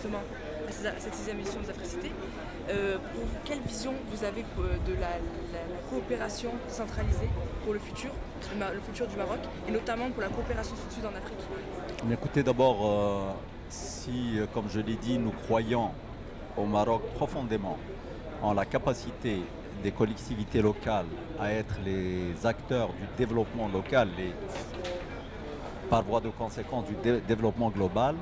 justement à cette 6e édition des Africités. Pour vous, quelle vision vous avez de la coopération centralisée pour le futur du Maroc, et notamment pour la coopération sud-sud en Afrique? Écoutez, d'abord, si, comme je l'ai dit, nous croyons au Maroc profondément en la capacité des collectivités locales à être les acteurs du développement local et par voie de conséquence du développement global,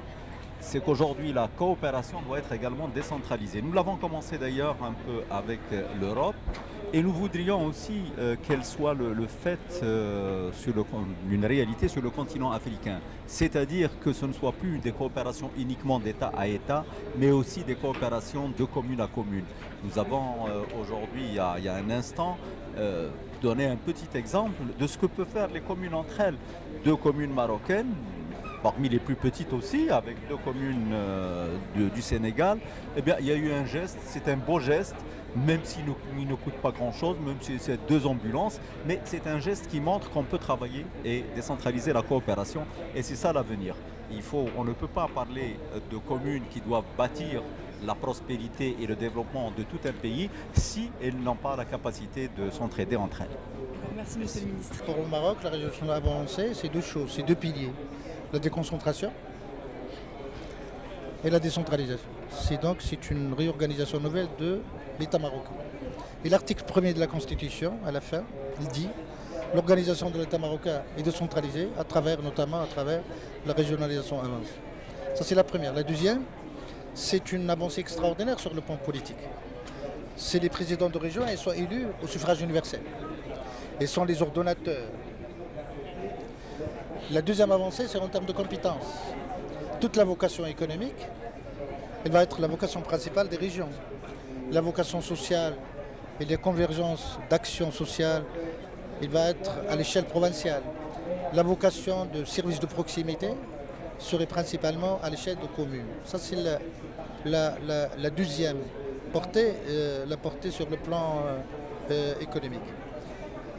c'est qu'aujourd'hui la coopération doit être également décentralisée. Nous l'avons commencé d'ailleurs un peu avec l'Europe, et nous voudrions aussi qu'elle soit le fait d'une réalité sur le continent africain. C'est-à-dire que ce ne soit plus des coopérations uniquement d'État à État, mais aussi des coopérations de commune à commune. Nous avons aujourd'hui, il y a un instant, donné un petit exemple de ce que peuvent faire les communes entre elles. 2 communes marocaines, parmi les plus petites aussi, avec 2 communes du Sénégal, eh bien, il y a eu un geste, c'est un beau geste, même s'il ne coûte pas grand-chose, même si c'est 2 ambulances, mais c'est un geste qui montre qu'on peut travailler et décentraliser la coopération, et c'est ça l'avenir. On ne peut pas parler de communes qui doivent bâtir la prospérité et le développement de tout un pays si elles n'ont pas la capacité de s'entraider entre elles. Merci, Monsieur le Ministre. Pour le Maroc, la résolution avancée, c'est 2 choses, c'est 2 piliers. La déconcentration et la décentralisation. C'est une réorganisation nouvelle de l'État marocain. Et l'article 1er de la Constitution, à la fin, il dit l'organisation de l'État marocain est décentralisée notamment à travers la régionalisation avancée. Ça, c'est la première. La deuxième, c'est une avancée extraordinaire sur le plan politique. C'est les présidents de région, ils sont élus au suffrage universel. Ils sont les ordonnateurs. La deuxième avancée, c'est en termes de compétences. Toute la vocation économique, elle va être la vocation principale des régions. La vocation sociale et les convergences d'actions sociales, il va être à l'échelle provinciale. La vocation de services de proximité serait principalement à l'échelle de communes. Ça, c'est la deuxième portée, la portée sur le plan économique.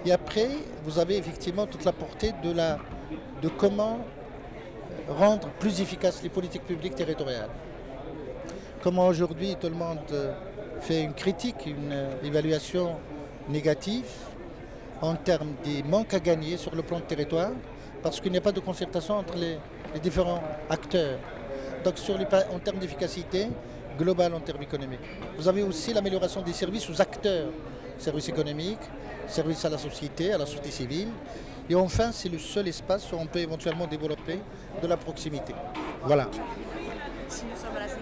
Et après, vous avez effectivement toute la portée de comment rendre plus efficaces les politiques publiques territoriales. Comment aujourd'hui tout le monde fait une critique, une évaluation négative en termes des manques à gagner sur le plan de territoire, parce qu'il n'y a pas de concertation entre les différents acteurs. Donc en termes d'efficacité globale en termes économiques. Vous avez aussi l'amélioration des services aux acteurs, services économiques, services à la société civile. Et enfin, c'est le seul espace où on peut éventuellement développer de la proximité. Voilà. Ici, nous sommes à la 6e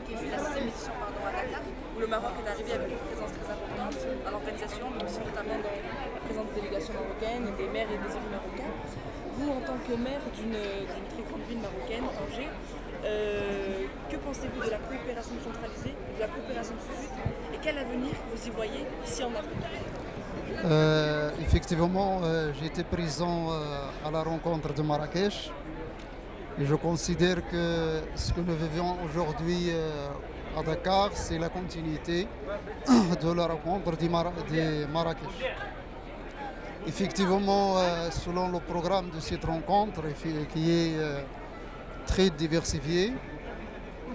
édition à Dakar, où le Maroc est arrivé avec une présence très importante à l'organisation, mais aussi notamment dans la présence des délégations marocaines, des maires et des élus marocains. Vous, en tant que maire d'une très grande ville marocaine, Tanger, que pensez-vous de la coopération centralisée, de la coopération sud-sud, et quel avenir vous y voyez ici en Afrique? Effectivement, j'ai été présent à la rencontre de Marrakech et je considère que ce que nous vivons aujourd'hui à Dakar, c'est la continuité de la rencontre de Marrakech. Effectivement, selon le programme de cette rencontre qui est très diversifié,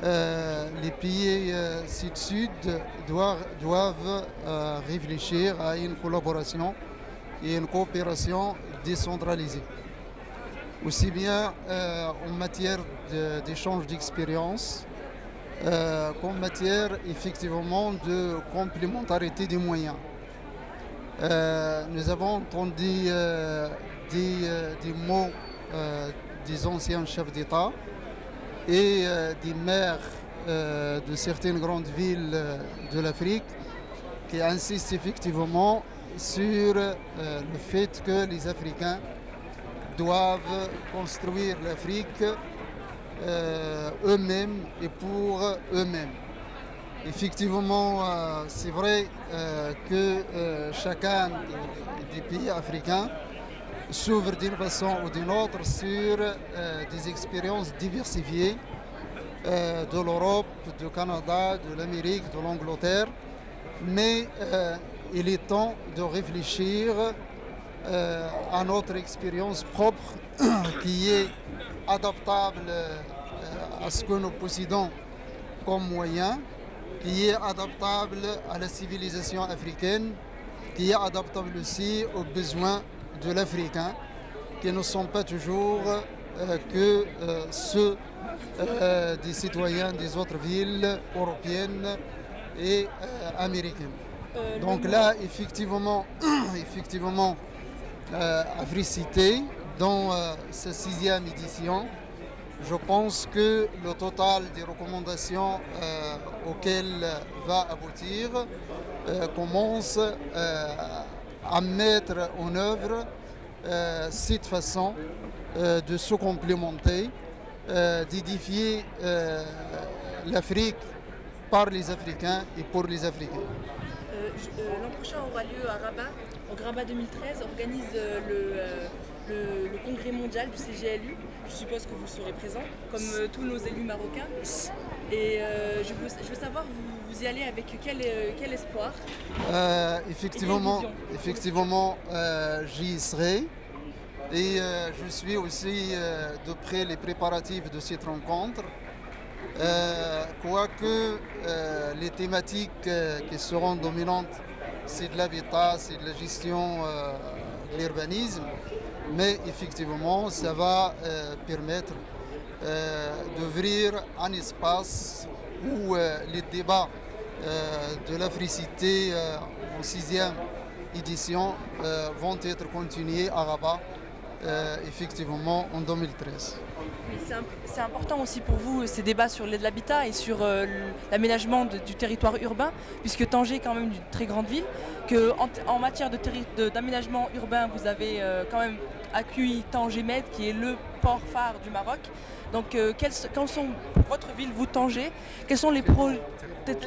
les pays sud-sud doivent réfléchir à une collaboration et une coopération décentralisée. Aussi bien en matière d'échange d'expérience qu'en matière effectivement de complémentarité des moyens. Nous avons entendu des mots des anciens chefs d'État et des maires de certaines grandes villes de l'Afrique qui insistent effectivement sur le fait que les Africains doivent construire l'Afrique eux-mêmes et pour eux-mêmes. Effectivement, c'est vrai que chacun des pays africains s'ouvre d'une façon ou d'une autre sur des expériences diversifiées de l'Europe, du Canada, de l'Amérique, de l'Angleterre. Mais il est temps de réfléchir à notre expérience propre qui est adaptable à ce que nous possédons comme moyen qui est adaptable à la civilisation africaine, qui est adaptable aussi aux besoins de l'Africain, qui ne sont pas toujours que ceux des citoyens des autres villes européennes et américaines. Donc là, effectivement, Africité, dans sa 6e édition, je pense que le total des recommandations auxquelles va aboutir commence à mettre en œuvre cette façon de se complémenter, d'édifier l'Afrique par les Africains et pour les Africains. L'an prochain aura lieu à Rabat. Donc Rabat 2013 organise le congrès mondial du CGLU. Je suppose que vous serez présent, comme tous nos élus marocains. Et je veux savoir, vous y allez avec quel espoir? Effectivement, j'y serai. Et je suis aussi de près les préparatifs de cette rencontre. Quoique les thématiques qui seront dominantes, c'est de l'habitat, c'est de la gestion de l'urbanisme, mais effectivement, ça va permettre d'ouvrir un espace où les débats de l'Africité en 6e édition vont être continués à Rabat, effectivement, en 2013. Oui, c'est important aussi pour vous ces débats sur l'habitat et sur l'aménagement du territoire urbain, puisque Tanger est quand même une très grande ville, qu'en matière d'aménagement urbain, vous avez quand même accueilli Tanger Med, qui est le port phare du Maroc. Donc, quand sont votre ville, vous Tanger, quels sont les projets?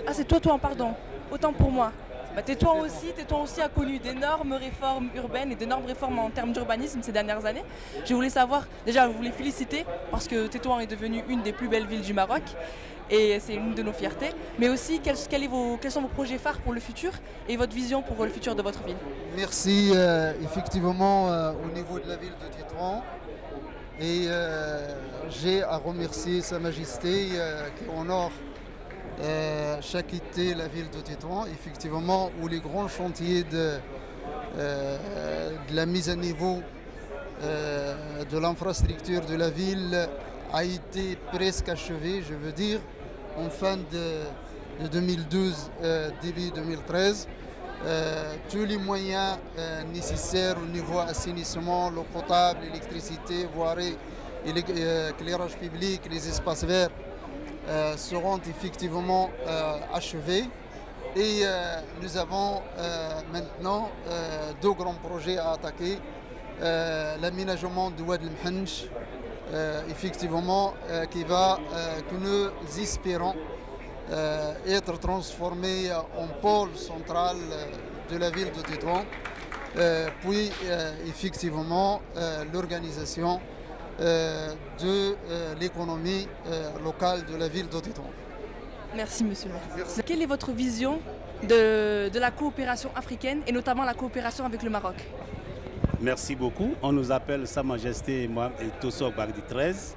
Ah, c'est toi, pardon, autant pour moi. Bah, Tétouan aussi a connu d'énormes réformes urbaines et d'énormes réformes en termes d'urbanisme ces dernières années. Je voulais savoir, déjà, je voulais féliciter parce que Tétouan est devenue une des plus belles villes du Maroc et c'est une de nos fiertés. Mais aussi, quels sont vos projets phares pour le futur et votre vision pour le futur de votre ville? Merci. Effectivement, au niveau de la ville de Tétouan, et j'ai à remercier Sa Majesté qui honore chaque été la ville de Tétouan, effectivement, où les grands chantiers de la mise à niveau de l'infrastructure de la ville a été presque achevé, je veux dire, en fin de 2012, début 2013. Tous les moyens nécessaires au niveau assainissement, l'eau potable, l'électricité, voirie, éclairage public, les espaces verts seront effectivement achevés. Et nous avons maintenant deux grands projets à attaquer. L'aménagement du Wad el-Mhench, effectivement, que nous espérons être transformé en pôle central de la ville de Tétouan. Puis, effectivement, l'organisation de l'économie locale de la ville de Tétouan. Merci, monsieur le maire. Merci. Quelle est votre vision de la coopération africaine et notamment la coopération avec le Maroc? Merci beaucoup. On nous appelle Sa Majesté Mohamed Tosso Bagdi 13.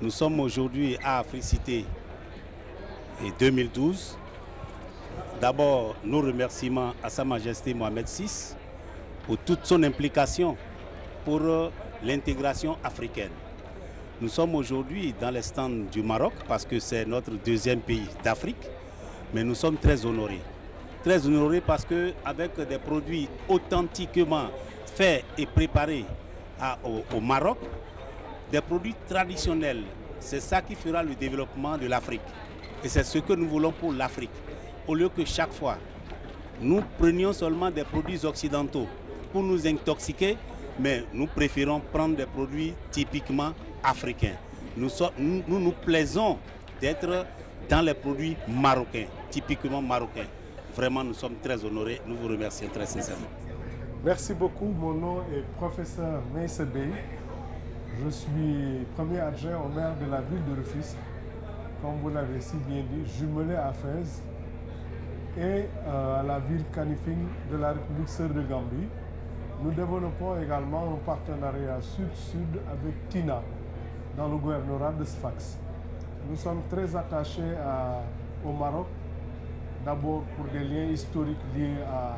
Nous sommes aujourd'hui à Africité et 2012. D'abord, nos remerciements à Sa Majesté Mohamed VI pour toute son implication pour l'intégration africaine. Nous sommes aujourd'hui dans les stands du Maroc parce que c'est notre deuxième pays d'Afrique, mais nous sommes très honorés. Très honorés parce qu'avec des produits authentiquement faits et préparés au Maroc, des produits traditionnels, c'est ça qui fera le développement de l'Afrique. Et c'est ce que nous voulons pour l'Afrique. Au lieu que chaque fois, nous prenions seulement des produits occidentaux pour nous intoxiquer, mais nous préférons prendre des produits typiquement africains. Nous plaisons d'être dans les produits marocains, typiquement marocains. Vraiment, nous sommes très honorés. Nous vous remercions très sincèrement. Merci beaucoup. Mon nom est professeur Meïssa Bey. Je suis premier adjoint au maire de la ville de Rufisque, comme vous l'avez si bien dit, jumelé à Fès et à la ville Kanifing de la République sœur de Gambie. Nous développons également un partenariat sud-sud avec Kina dans le gouvernorat de Sfax. nous sommes très attachés au Maroc, d'abord pour des liens historiques liés à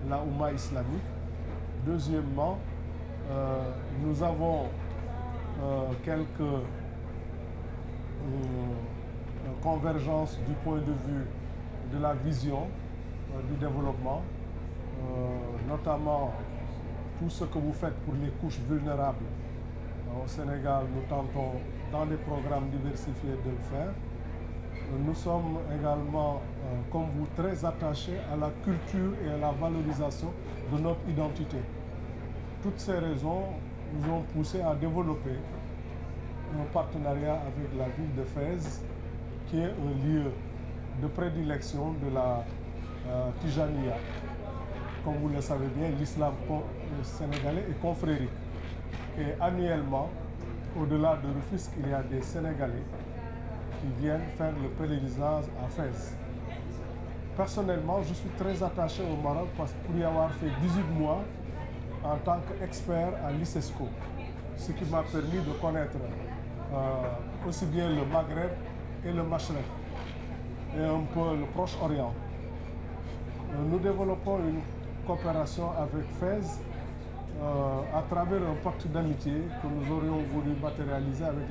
la Oumma islamique. Deuxièmement, nous avons quelques convergences du point de vue de la vision du développement, notamment tout ce que vous faites pour les couches vulnérables. Au Sénégal, nous tentons dans des programmes diversifiés de le faire. Nous sommes également, comme vous, très attachés à la culture et à la valorisation de notre identité. Toutes ces raisons nous ont poussé à développer un partenariat avec la ville de Fès, qui est un lieu de prédilection de la Tijaniya. Comme vous le savez bien, l'islam sénégalais est confrérique. Et annuellement, au-delà de Rufisque, il y a des Sénégalais qui viennent faire le pèlerinage à Fès. Personnellement, je suis très attaché au Maroc parce que pour y avoir fait 18 mois en tant qu'expert à l'ICESCO, ce qui m'a permis de connaître aussi bien le Maghreb et le Machrek et un peu le Proche-Orient. Nous développons une coopération avec Fès à travers un pacte d'amitié que nous aurions voulu matérialiser avec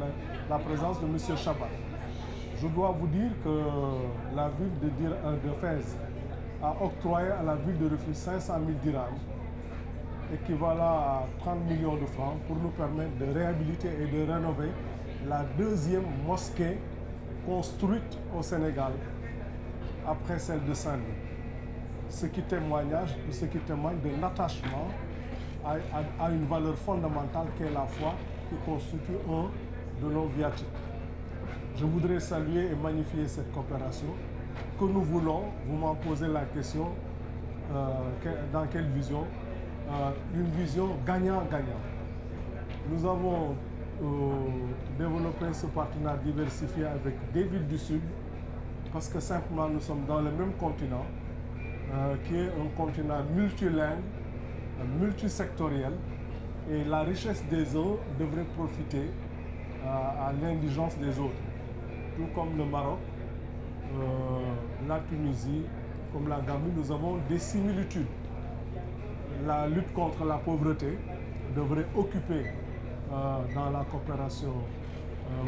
la présence de M. Chabat. Je dois vous dire que la ville de Fès a octroyé à la ville de Rufisque 500 000 dirhams, équivalent à 30 millions de francs, pour nous permettre de réhabiliter et de rénover la deuxième mosquée construite au Sénégal après celle de Saint-Louis. Ce qui témoigne de l'attachement à une valeur fondamentale qu'est la foi, qui constitue un de nos viatiques. Je voudrais saluer et magnifier cette coopération que nous voulons. Vous m'en posez la question, dans quelle vision? Une vision gagnant-gagnant. Nous avons développé ce partenariat diversifié avec des villes du Sud, parce que simplement nous sommes dans le même continent, qui est un continent multilingue, multisectoriel, et la richesse des uns devrait profiter à l'indigence des autres. Tout comme le Maroc, la Tunisie, comme la Gambie, nous avons des similitudes. La lutte contre la pauvreté devrait occuper dans la coopération,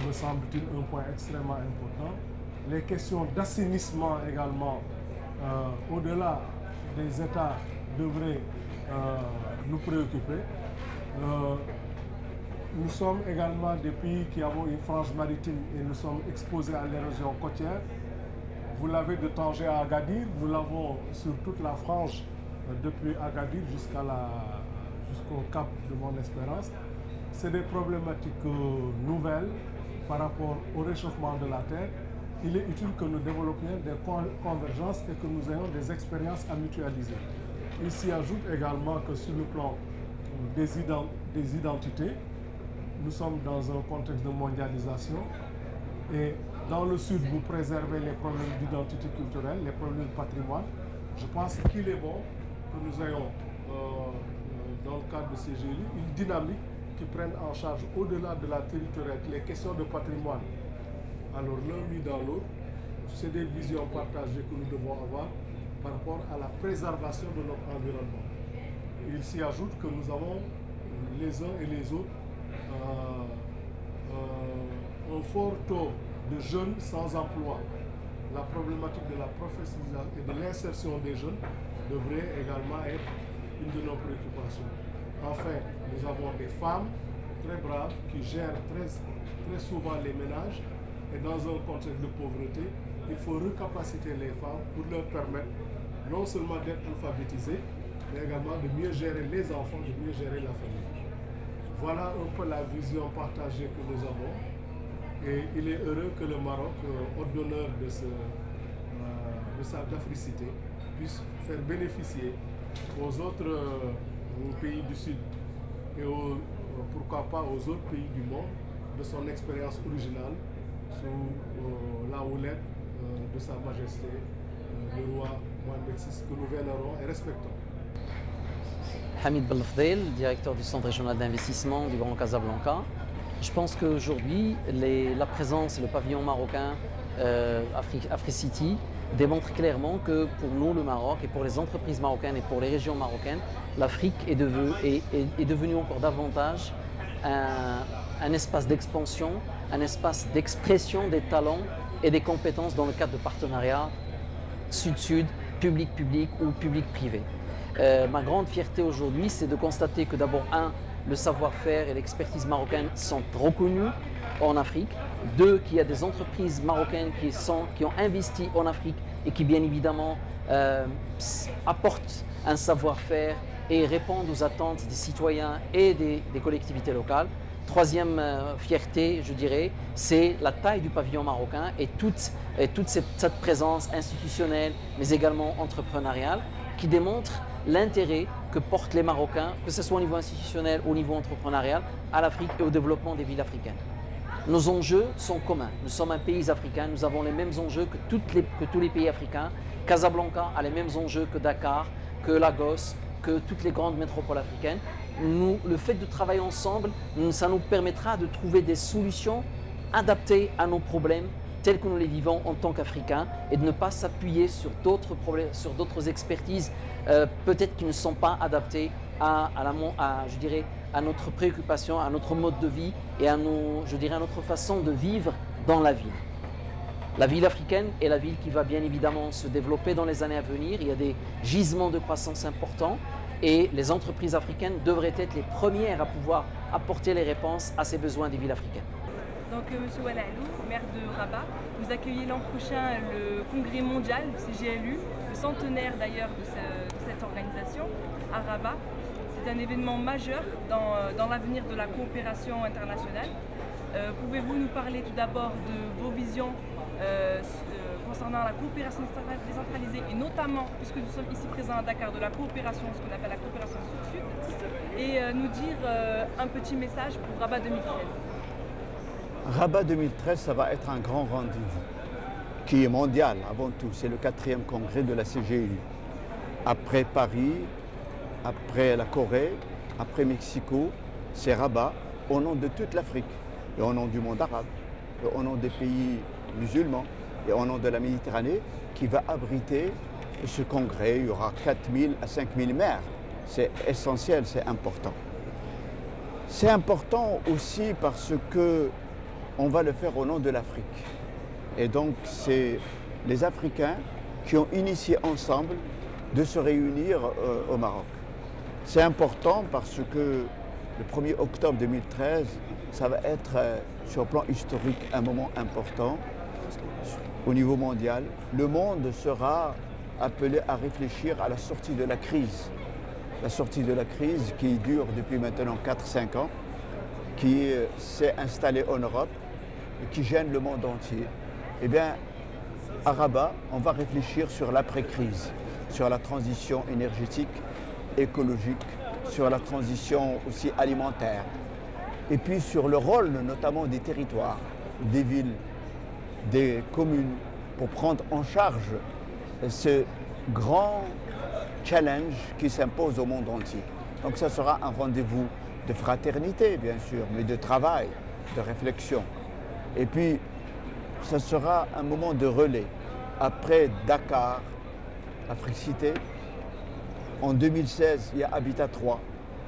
me semble-t-il, un point extrêmement important. Les questions d'assainissement également, au-delà des États, devraient nous préoccuper. Nous sommes également des pays qui avons une frange maritime et nous sommes exposés à l'érosion côtière. Vous l'avez de Tanger à Agadir, nous l'avons sur toute la frange depuis Agadir jusqu'au cap de Mon-Espérance. C'est des problématiques nouvelles par rapport au réchauffement de la Terre. Il est utile que nous développions des convergences et que nous ayons des expériences à mutualiser. Il s'y ajoute également que sur le plan des identités, nous sommes dans un contexte de mondialisation et dans le Sud, vous préservez les problèmes d'identité culturelle, les problèmes de patrimoine. Je pense qu'il est bon que nous ayons, dans le cadre de ces GLI, une dynamique qui prenne en charge, au-delà de la territorialité, les questions de patrimoine. Alors l'un mis dans l'autre, c'est des visions partagées que nous devons avoir par rapport à la préservation de notre environnement. Il s'y ajoute que nous avons les uns et les autres un fort taux de jeunes sans emploi. La problématique de la professionnalisation et de l'insertion des jeunes devrait également être une de nos préoccupations. Enfin, nous avons des femmes très braves qui gèrent très souvent les ménages, et dans un contexte de pauvreté, il faut recapaciter les femmes pour leur permettre non seulement d'être alphabétisées, mais également de mieux gérer les enfants, de mieux gérer la famille. Voilà un peu la vision partagée que nous avons. Et il est heureux que le Maroc, hôte d'honneur de sa d'Africité, puisse faire bénéficier aux autres pays du Sud et pourquoi pas aux autres pays du monde de son expérience originale sous la houlette de Sa Majesté, le roi Mohamed VI, que nous vénérons et respectons. Hamid Belfdel, directeur du Centre régional d'investissement du Grand Casablanca. Je pense qu'aujourd'hui, la présence et le pavillon marocain Africity démontre clairement que pour nous, le Maroc, et pour les entreprises marocaines et pour les régions marocaines, l'Afrique est devenue encore davantage un espace d'expansion, un espace d'expression des talents et des compétences dans le cadre de partenariats sud-sud, public-public ou public-privé. Ma grande fierté aujourd'hui, c'est de constater que d'abord, le savoir-faire et l'expertise marocaine sont reconnus en Afrique. 2, qu'il y a des entreprises marocaines qui ont investi en Afrique et qui bien évidemment apportent un savoir-faire et répondent aux attentes des citoyens et des collectivités locales. 3e fierté, je dirais, c'est la taille du pavillon marocain et toute cette présence institutionnelle, mais également entrepreneuriale, qui démontre l'intérêt que portent les Marocains, que ce soit au niveau institutionnel ou au niveau entrepreneurial, à l'Afrique et au développement des villes africaines. Nos enjeux sont communs. Nous sommes un pays africain, nous avons les mêmes enjeux que tous les pays africains. Casablanca a les mêmes enjeux que Dakar, que Lagos, que toutes les grandes métropoles africaines. Le fait de travailler ensemble, ça nous permettra de trouver des solutions adaptées à nos problèmes tels que nous les vivons en tant qu'Africains et de ne pas s'appuyer sur d'autres problèmes, sur d'autres expertises peut-être qui ne sont pas adaptées à notre préoccupation, à notre mode de vie et à notre façon de vivre dans la ville. La ville africaine est la ville qui va bien évidemment se développer dans les années à venir. Il y a des gisements de croissance importants et les entreprises africaines devraient être les premières à pouvoir apporter les réponses à ces besoins des villes africaines. Donc Monsieur Wanalou, maire de Rabat, vous accueillez l'an prochain le congrès mondial du CGLU, le centenaire d'ailleurs de cette organisation à Rabat. C'est un événement majeur dans l'avenir de la coopération internationale. Pouvez-vous nous parler tout d'abord de vos visions concernant la coopération décentralisée et notamment, puisque nous sommes ici présents à Dakar, de la coopération, ce qu'on appelle la coopération sud-sud, et nous dire un petit message pour Rabat 2013. Rabat 2013, ça va être un grand rendez-vous qui est mondial avant tout. C'est le 4e congrès de la CGLU. Après Paris, après la Corée, après Mexico, c'est Rabat au nom de toute l'Afrique et au nom du monde arabe, et au nom des pays musulmans et au nom de la Méditerranée qui va abriter ce congrès. Il y aura 4000 à 5000 maires. C'est essentiel, c'est important. C'est important aussi parce que on va le faire au nom de l'Afrique. Et donc, c'est les Africains qui ont initié ensemble de se réunir au Maroc. C'est important parce que le 1er octobre 2013, ça va être, sur le plan historique, un moment important au niveau mondial. Le monde sera appelé à réfléchir à la sortie de la crise. La sortie de la crise qui dure depuis maintenant 4-5 ans, qui s'est installée en Europe, qui gêne le monde entier. Eh bien, à Rabat, on va réfléchir sur l'après-crise, sur la transition énergétique, écologique, sur la transition aussi alimentaire, et puis sur le rôle notamment des territoires, des villes, des communes, pour prendre en charge ce grand challenge qui s'impose au monde entier. Donc ça sera un rendez-vous de fraternité, bien sûr, mais de travail, de réflexion. Et puis, ça sera un moment de relais. Après Dakar, Africité, en 2016, il y a Habitat 3.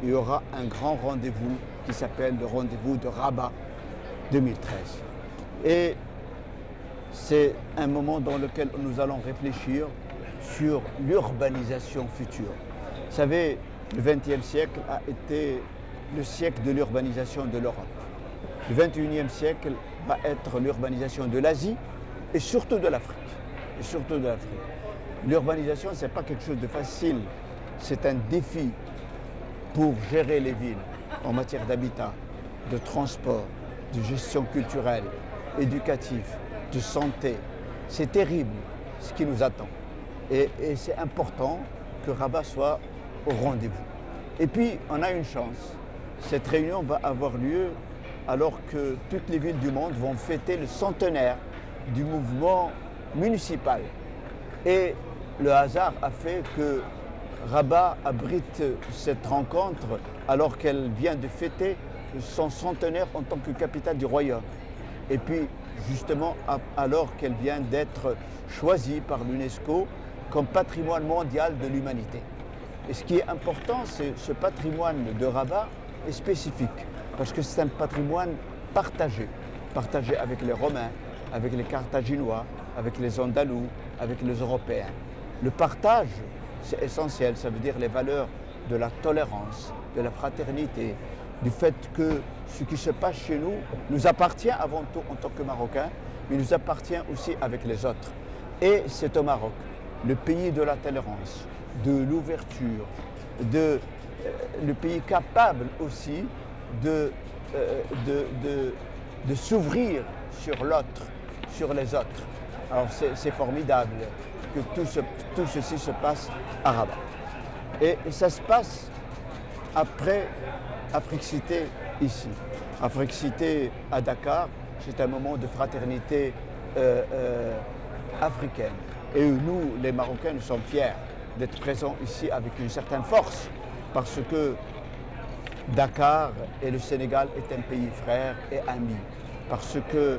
Il y aura un grand rendez-vous qui s'appelle le rendez-vous de Rabat 2013. Et c'est un moment dans lequel nous allons réfléchir sur l'urbanisation future. Vous savez, le XXe siècle a été le siècle de l'urbanisation de l'Europe. Le XXIe siècle va être l'urbanisation de l'Asie et surtout de l'Afrique. L'urbanisation, ce n'est pas quelque chose de facile. C'est un défi pour gérer les villes en matière d'habitat, de transport, de gestion culturelle, éducative, de santé. C'est terrible ce qui nous attend. Et c'est important que Rabat soit au rendez-vous. Et puis, on a une chance. Cette réunion va avoir lieu alors que toutes les villes du monde vont fêter le centenaire du mouvement municipal. Et le hasard a fait que Rabat abrite cette rencontre alors qu'elle vient de fêter son centenaire en tant que capitale du royaume. Et puis, justement, alors qu'elle vient d'être choisie par l'UNESCO comme patrimoine mondial de l'humanité. Et ce qui est important, c'est ce patrimoine de Rabat est spécifique, parce que c'est un patrimoine partagé avec les Romains, avec les Carthaginois, avec les Andalous, avec les Européens. Le partage, c'est essentiel, ça veut dire les valeurs de la tolérance, de la fraternité, du fait que ce qui se passe chez nous nous appartient avant tout en tant que Marocains, mais nous appartient aussi avec les autres. Et c'est au Maroc, le pays de la tolérance, de l'ouverture, le pays capable aussi de s'ouvrir sur l'autre, sur les autres. Alors c'est formidable que tout ceci se passe à Rabat. Et ça se passe après Africité ici. Africité à Dakar, c'est un moment de fraternité africaine. Et nous, les Marocains, nous sommes fiers d'être présents ici avec une certaine force, parce que Dakar et le Sénégal est un pays frère et ami, parce que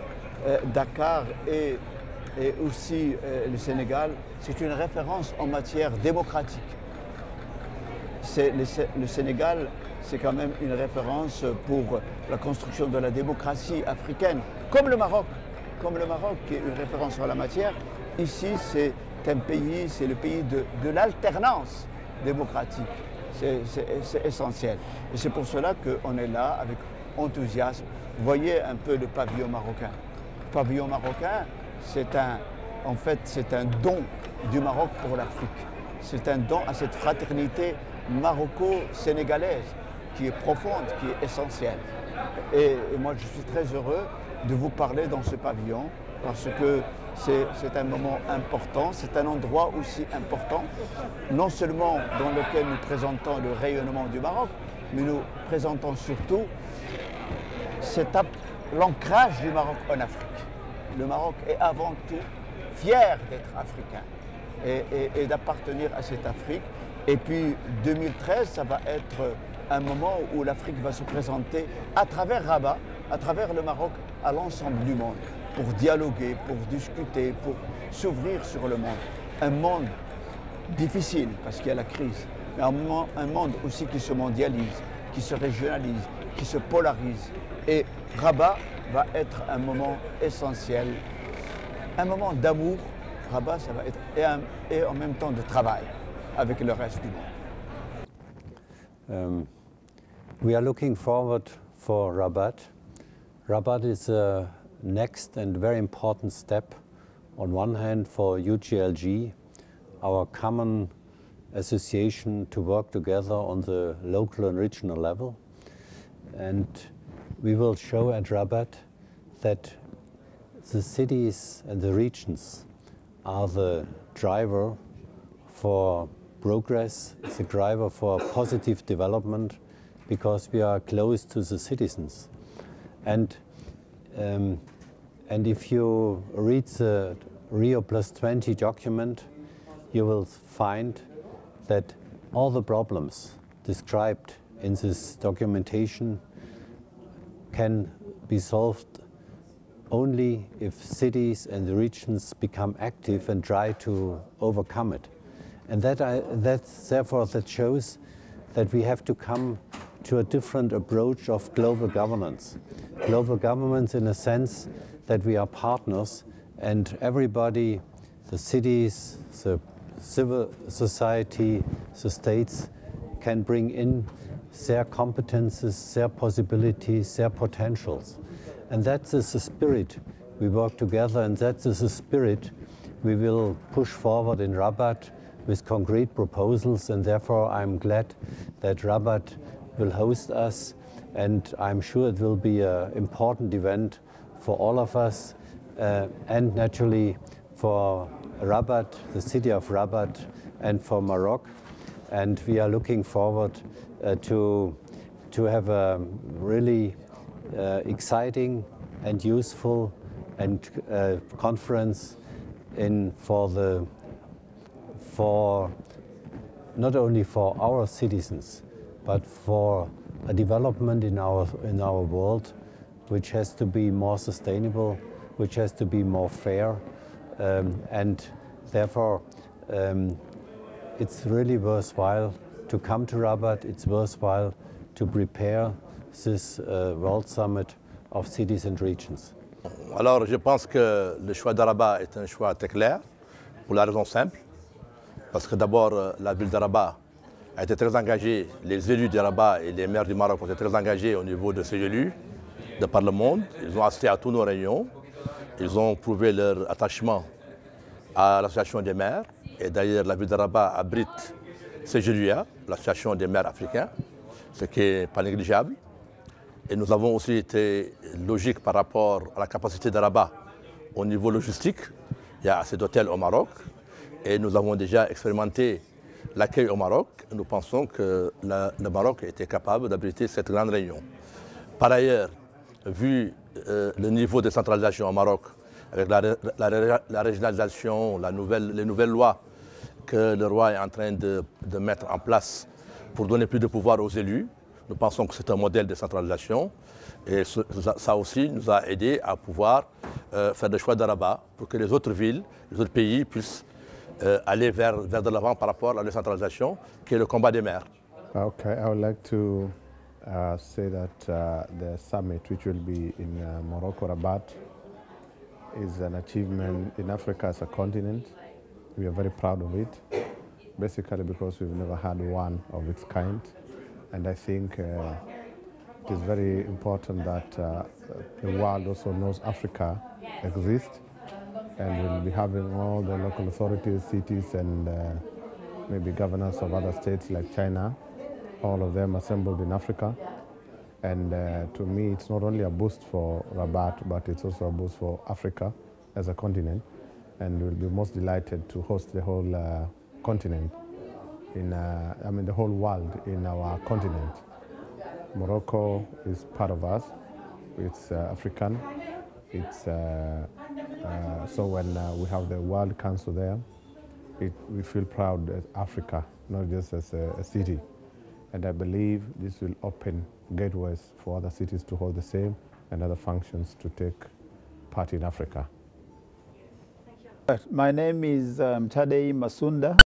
Dakar et aussi le Sénégal, c'est une référence en matière démocratique. Le Sénégal, c'est quand même une référence pour la construction de la démocratie africaine, comme le Maroc qui est une référence en la matière. Ici, c'est un pays, c'est le pays de l'alternance démocratique. C'est essentiel. Et c'est pour cela qu'on est là avec enthousiasme. Vous voyez un peu le pavillon marocain. Le pavillon marocain, en fait, c'est un don du Maroc pour l'Afrique. C'est un don à cette fraternité maroco-sénégalaise qui est profonde, qui est essentielle. Et moi, je suis très heureux de vous parler dans ce pavillon parce que c'est un moment important, c'est un endroit aussi important, non seulement dans lequel nous présentons le rayonnement du Maroc, mais nous présentons surtout l'ancrage du Maroc en Afrique. Le Maroc est avant tout fier d'être africain et d'appartenir à cette Afrique. Et puis 2013, ça va être un moment où l'Afrique va se présenter à travers Rabat, à travers le Maroc, à l'ensemble du monde, pour dialoguer, pour discuter, pour s'ouvrir sur le monde. Un monde difficile parce qu'il y a la crise, mais un monde aussi qui se mondialise, qui se régionalise, qui se polarise. Et Rabat va être un moment essentiel, un moment d'amour. Rabat, ça va être et en même temps de travail avec le reste du monde. We are looking forward for Rabat. Rabat is a next and very important step, on one hand for UGLG, our common association to work together on the local and regional level. And we will show at Rabat that the cities and the regions are the driver for progress, it's a driver for positive development because we are close to the citizens. And if you read the Rio Plus 20 document, you will find that all the problems described in this documentation can be solved only if cities and the regions become active and try to overcome it. And therefore that shows that we have to come to a different approach of global governance. Global governance in a sense that we are partners and everybody, the cities, the civil society, the states can bring in their competences, their possibilities, their potentials. And that is the spirit we work together, and that is the spirit we will push forward in Rabat with concrete proposals, and therefore I'm glad that Rabat will host us, and I'm sure it will be an important event for all of us, and naturally for Rabat, the city of Rabat, and for Morocco. And we are looking forward to have a really exciting and useful and conference for not only for our citizens, but for a development in our world which has to be more sustainable, which has to be more fair, and therefore it's really worthwhile to come to Rabat. It's worthwhile to prepare this World Summit of Cities and Regions. Alors je pense que le choix de Rabat est un choix très clair, pour la raison simple, parce que d'abord la ville de Rabat a été très engagée, les élus de Rabat et les maires du Maroc ont été très engagés au niveau de ces élus, de par le monde. Ils ont assisté à tous nos réunions, ils ont prouvé leur attachement à l'association des maires, et d'ailleurs la ville de Rabat abrite CGLUA, l'association des maires africains, ce qui n'est pas négligeable. Et nous avons aussi été logiques par rapport à la capacité de Rabat au niveau logistique. Il y a assez d'hôtels au Maroc et nous avons déjà expérimenté l'accueil au Maroc. Nous pensons que le Maroc était capable d'abriter cette grande réunion. Par ailleurs, vu le niveau de centralisation au Maroc, avec la régionalisation, les nouvelles lois que le roi est en train de mettre en place pour donner plus de pouvoir aux élus, nous pensons que c'est un modèle de centralisation et ça aussi nous a aidé à pouvoir faire le choix de Rabat pour que les autres villes, les autres pays puissent aller vers de l'avant par rapport à la décentralisation qui est le combat des maires. Okay, I would like to say that the summit, which will be in Morocco, Rabat, is an achievement in Africa as a continent. We are very proud of it, basically because we've never had one of its kind. And I think it is very important that the world also knows Africa exists, and we'll be having all the local authorities, cities, and maybe governors of other states like China, all of them assembled in Africa. And to me, it's not only a boost for Rabat, but it's also a boost for Africa as a continent. And we'll be most delighted to host the whole continent. The whole world in our continent. Morocco is part of us. It's African. It's so when we have the World Council there, we feel proud as Africa, not just as a city. And I believe this will open gateways for other cities to hold the same and other functions to take part in Africa. My name is Tadei Masunda.